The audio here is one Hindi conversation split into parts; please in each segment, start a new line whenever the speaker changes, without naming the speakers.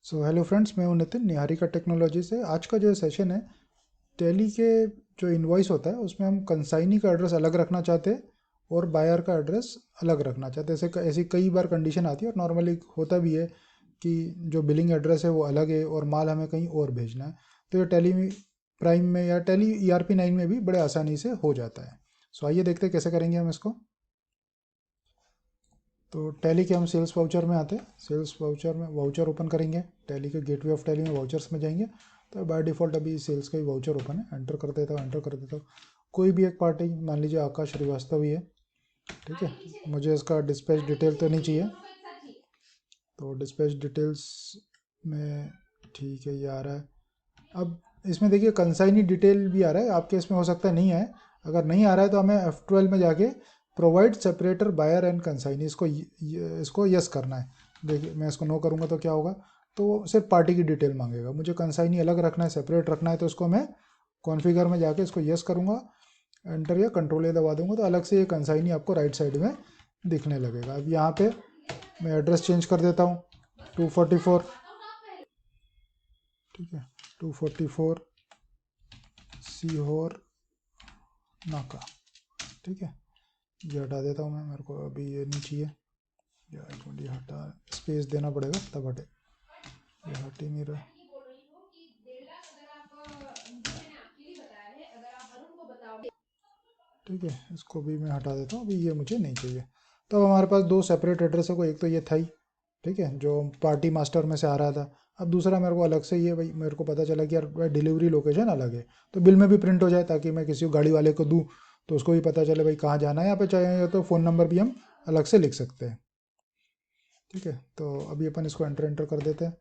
सो हेलो फ्रेंड्स, मैं हूं नितिन निहारिका टेक्नोलॉजी से। आज का जो सेशन है, टैली के जो इनवॉइस होता है उसमें हम कंसाइनी का एड्रेस अलग रखना चाहते हैं और बायर का एड्रेस अलग रखना चाहते हैं। ऐसी कई बार कंडीशन आती है और नॉर्मली होता भी है कि जो बिलिंग एड्रेस है वो अलग है और माल हमें कहीं और भेजना है। तो ये टैली प्राइम में या टैली ERP 9 में भी बड़े आसानी से हो जाता है। सो आइए देखते हैं कैसे करेंगे हम इसको। तो टैली के हम सेल्स वाउचर में आते हैं। सेल्स वाउचर में वाउचर ओपन करेंगे। टैली के गेटवे ऑफ टैली में वाउचर्स में जाएंगे तो बाय डिफ़ॉल्ट अभी सेल्स का ही वाउचर ओपन है। एंटर कर देता हूँ, एंटर कर देता हूँ। कोई भी एक पार्टी, मान लीजिए आकाश श्रीवास्तव ही है, ठीक है। मुझे इसका डिस्पैच डिटेल तो नहीं चाहिए, तो डिस्पैच डिटेल्स में ठीक है, ये आ रहा है। अब इसमें देखिए कंसाइनी डिटेल भी आ रहा है, आपके इसमें हो सकता है नहीं आए। अगर नहीं आ रहा है तो हमें F12 में जाके provide separator buyer and consignee, इसको यस करना है। देखिए मैं इसको नो करूँगा तो क्या होगा, तो सिर्फ पार्टी की डिटेल मांगेगा। मुझे कंसाइनी अलग रखना है, सेपरेट रखना है, तो इसको मैं कॉन्फ़िगर में जाके इसको यस करूँगा, एंटर या कंट्रोल ए दबा दूंगा तो अलग से ये कंसाइनी आपको राइट साइड में दिखने लगेगा। अब यहाँ पे मैं एड्रेस चेंज कर देता हूँ, 244, ठीक है, 244 सीहोर नाका, ठीक है। ये हटा देता हूँ मैं, मेरे को अभी ये नहीं चाहिए। या एक मिनट, ये हटा, स्पेस देना पड़ेगा तब हटे, ये हट ही नहीं रहा। ठीक है, इसको भी मैं हटा देता हूँ, अभी ये मुझे नहीं चाहिए। तो अब हमारे पास दो सेपरेट एड्रेस है, को एक तो ये था ही, ठीक है, जो पार्टी मास्टर में से आ रहा था। अब दूसरा मेरे को अलग से, ये भाई मेरे को पता चला कि यार भाई डिलीवरी लोकेशन अलग है, तो बिल में भी प्रिंट हो जाए ताकि मैं किसी गाड़ी वाले को दूँ तो उसको भी पता चले भाई कहाँ जाना है। यहाँ पे चाहिए तो फ़ोन नंबर भी हम अलग से लिख सकते हैं, ठीक है। तो अभी अपन इसको एंटर एंटर कर देते हैं,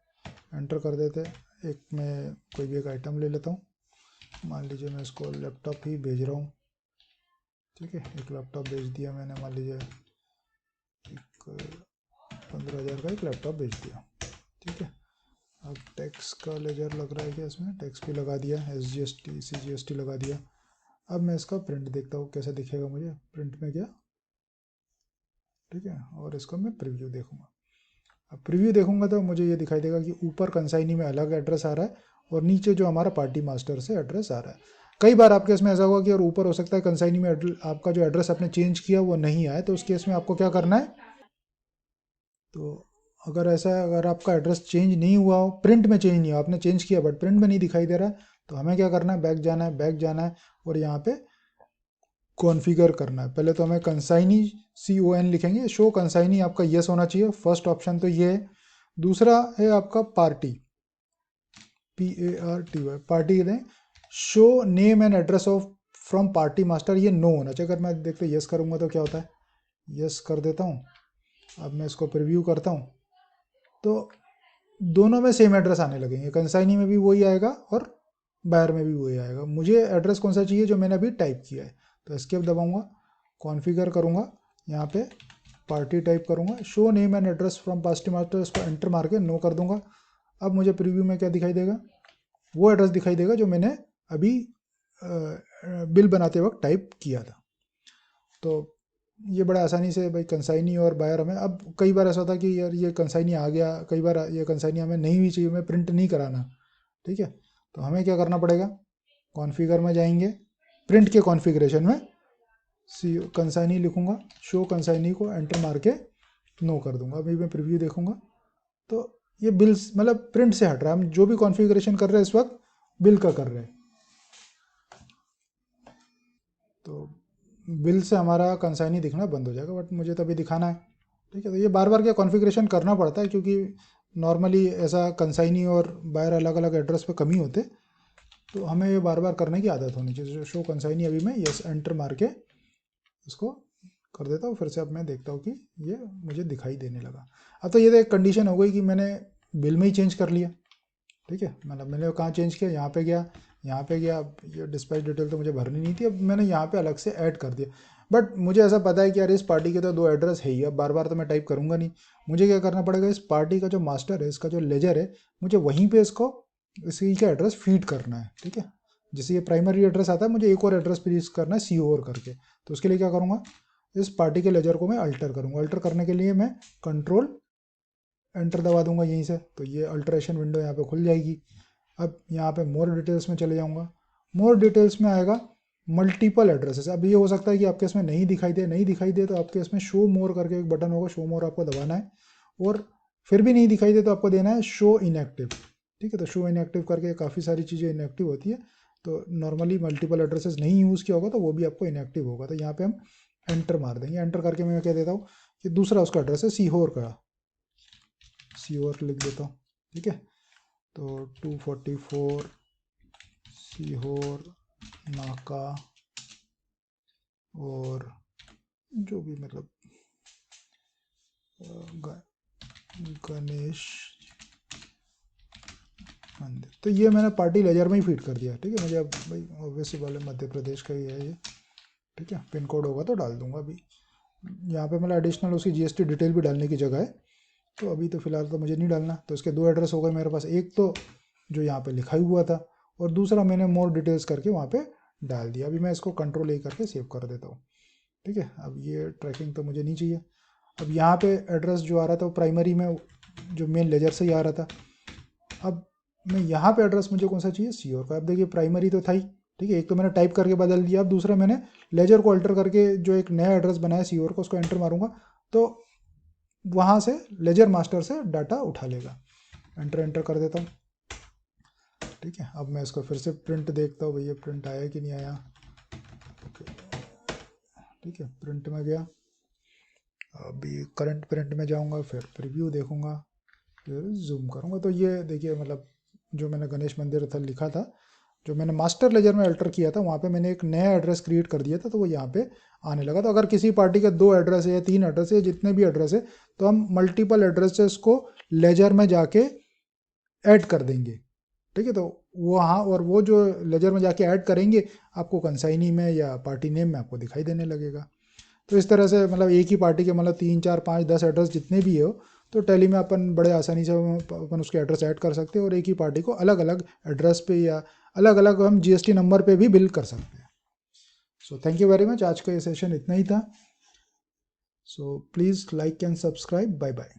एंटर कर देते हैं। एक मैं कोई भी एक आइटम ले लेता हूँ, मान लीजिए मैं इसको लैपटॉप ही भेज रहा हूँ, ठीक है। एक लैपटॉप भेज दिया मैंने, मान लीजिए एक 15,000 का एक लैपटॉप भेज दिया, ठीक है। अब टैक्स का लेजर लग रहा है क्या इसमें, टैक्स भी लगा दिया, SGST CGST लगा दिया। अब मैं इसका प्रिंट देखता हूँ कैसा दिखेगा मुझे, प्रिंट में गया, ठीक है, और इसका मैं प्रीव्यू देखूंगा। अब प्रीव्यू देखूंगा तो मुझे ये दिखाई देगा कि ऊपर कंसाइनी में अलग एड्रेस आ रहा है और नीचे जो हमारा पार्टी मास्टर से एड्रेस आ रहा है। कई बार आपके इसमें ऐसा होगा कि और ऊपर हो सकता है कंसाइनी में आपका जो एड्रेस आपने चेंज किया वो नहीं आए, तो उस केस में आपको क्या करना है, तो अगर ऐसा है, अगर आपका एड्रेस चेंज नहीं हुआ हो, प्रिंट में चेंज नहीं हुआ, आपने चेंज किया बट प्रिंट में नहीं दिखाई दे रहा है, तो हमें क्या करना है, बैक जाना है, बैक जाना है और यहाँ पे कॉन्फ़िगर करना है। पहले तो हमें कंसाइनी CON लिखेंगे, शो कंसाइनी आपका यस होना चाहिए, फर्स्ट ऑप्शन तो ये है। दूसरा है आपका पार्टी, PARTY, पार्टी दें, show name and address of from party master, ये नो होना चाहिए। अगर मैं देखते यस करूँगा तो क्या होता है, यस कर देता हूँ। अब मैं इसको प्रीव्यू करता हूँ तो दोनों में सेम एड्रेस आने लगेंगे, कंसाइनी में भी वही आएगा और बायर में भी वही आएगा। मुझे एड्रेस कौन सा चाहिए, जो मैंने अभी टाइप किया है, तो एस्केप दबाऊंगा, कॉन्फ़िगर करूंगा, यहाँ पे पार्टी टाइप करूंगा, show name and address from party master, इसको एंटर मार के नो कर दूंगा। अब मुझे प्रीव्यू में क्या दिखाई देगा, वो एड्रेस दिखाई देगा जो मैंने अभी बिल बनाते वक्त टाइप किया था। तो ये बड़ा आसानी से भाई कंसाइनी और बायर हमें, अब कई बार ऐसा होता है कि यार ये कंसाइनी आ गया, कई बार ये कंसाइनी हमें नहीं भी चाहिए, हमें प्रिंट नहीं कराना, ठीक है। तो हमें क्या करना पड़ेगा, कॉन्फ़िगर में जाएंगे, प्रिंट के कॉन्फ़िगरेशन में सी कंसाइनी लिखूंगा, शो कंसाइनी को एंटर मार के नो कर दूंगा। अभी मैं प्रीव्यू देखूंगा तो ये बिल्स मतलब प्रिंट से हट रहा है, हम जो भी कॉन्फ़िगरेशन कर रहे हैं इस वक्त बिल का कर रहे हैं, तो बिल से हमारा कंसाइनी दिखना बंद हो जाएगा, बट मुझे तो अभी दिखाना है, ठीक है। तो ये बार बार क्या कॉन्फ़िगरेशन करना पड़ता है क्योंकि नॉर्मली ऐसा कंसाइनी और बायर अलग अलग एड्रेस पे कम ही होते, तो हमें ये बार बार करने की आदत होनी चाहिए। शो कंसाइनी अभी मैं यस एंटर मार के इसको कर देता हूँ, फिर से अब मैं देखता हूँ कि ये मुझे दिखाई देने लगा। अब तो ये तो एक कंडीशन हो गई कि मैंने बिल में ही चेंज कर लिया, ठीक है। मतलब मैंने कहाँ चेंज किया, यहाँ पे गया, यहाँ पे गया। अब ये डिस्पैच डिटेल तो मुझे भरनी नहीं थी, अब मैंने यहाँ पे अलग से ऐड कर दिया। बट मुझे ऐसा पता है कि यार इस पार्टी के तो दो एड्रेस है ही, अब बार बार तो मैं टाइप करूँगा नहीं। मुझे क्या करना पड़ेगा, इस पार्टी का जो मास्टर है, इसका जो लेजर है, मुझे वहीं पे इसको इसी का एड्रेस फीड करना है, ठीक है। जैसे ये प्राइमरी एड्रेस आता है, मुझे एक और एड्रेस प्लीज करना है CO करके, तो उसके लिए क्या करूँगा, इस पार्टी के लेजर को मैं अल्टर करूँगा। अल्टर करने के लिए मैं कंट्रोल एंटर दबा दूंगा यहीं से, तो ये अल्ट्रेशन विंडो यहाँ पे खुल जाएगी। अब यहाँ पे मोर डिटेल्स में चले जाऊँगा। मोर डिटेल्स में आएगा मल्टीपल एड्रेसेस। अब ये हो सकता है कि आपके इसमें नहीं दिखाई दे तो आपके इसमें शो मोर करके एक बटन होगा, शो मोर आपको दबाना है, और फिर भी नहीं दिखाई दे तो आपको देना है शो इनएक्टिव। ठीक है, तो शो इनएक्टिव करके काफ़ी सारी चीज़ें इनएक्टिव होती है, तो नॉर्मली मल्टीपल एड्रेसेस नहीं यूज़ किया होगा तो वो भी आपको इनएक्टिव होगा। तो यहाँ पे हम एंटर मार देंगे। एंटर करके मैं क्या देता हूँ कि दूसरा उसका एड्रेस है सीहोर का, सीहोर लिख देता हूँ। ठीक है, तो 244 सीहोर नाका, और जो भी मतलब गणेश मंदिर। तो ये मैंने पार्टी लेजर में ही फीड कर दिया। ठीक है, मुझे अब भाई ऑब्वियसली वाले मध्य प्रदेश का ही है ये। ठीक है, पिन कोड होगा तो डाल दूंगा। अभी यहाँ पे मतलब एडिशनल उसकी जीएसटी डिटेल भी डालने की जगह है, तो अभी तो फिलहाल तो मुझे नहीं डालना। तो इसके दो एड्रेस हो गए मेरे पास, एक तो जो यहाँ पे लिखा ही हुआ था और दूसरा मैंने मोर डिटेल्स करके वहाँ पे डाल दिया। अभी मैं इसको कंट्रोल ए करके सेव कर देता हूँ। ठीक है, अब ये ट्रैकिंग तो मुझे नहीं चाहिए। अब यहाँ पे एड्रेस जो आ रहा था वो प्राइमरी में जो मेन लेजर से ही आ रहा था। अब मैं यहाँ पे एड्रेस मुझे कौन सा चाहिए, सीओर का। अब देखिए प्राइमरी तो था ही, ठीक है, एक तो मैंने टाइप करके बदल दिया। अब दूसरा मैंने लेजर को अल्टर करके जो एक नया एड्रेस बनाया सीओर का, उसको एंटर मारूंगा तो वहाँ से लेजर मास्टर से डाटा उठा लेगा। एंटर कर देता हूँ। ठीक है, अब मैं इसको फिर से प्रिंट देखता हूँ, भैया प्रिंट आया कि नहीं आया। ओके, ठीक है, प्रिंट में गया। अभी करंट प्रिंट में जाऊँगा, फिर प्रीव्यू देखूँगा, फिर जूम करूँगा। तो ये देखिए मतलब जो मैंने गणेश मंदिर था लिखा था, जो मैंने मास्टर लेजर में अल्टर किया था, वहाँ पे मैंने एक नया एड्रेस क्रिएट कर दिया था, तो वो यहाँ पे आने लगा। तो अगर किसी पार्टी के 2 एड्रेस है या 3 एड्रेस है, जितने भी एड्रेस है, तो हम मल्टीपल एड्रेसेस को लेजर में जाके ऐड कर देंगे। ठीक है, तो वो हाँ, और वो जो लेजर में जाके ऐड करेंगे आपको कंसाइनी में या पार्टी नेम में आपको दिखाई देने लगेगा। तो इस तरह से मतलब एक ही पार्टी के मतलब 3, 4, 5, 10 एड्रेस जितने भी हो, तो टैली में अपन बड़े आसानी से अपन उसके एड्रेस ऐड कर सकते हैं, और एक ही पार्टी को अलग अलग एड्रेस पे या अलग अलग हम जीएसटी नंबर पे भी बिल कर सकते हैं। So thank you very much. आज का ये सेशन इतना ही था। So please like and subscribe. Bye bye.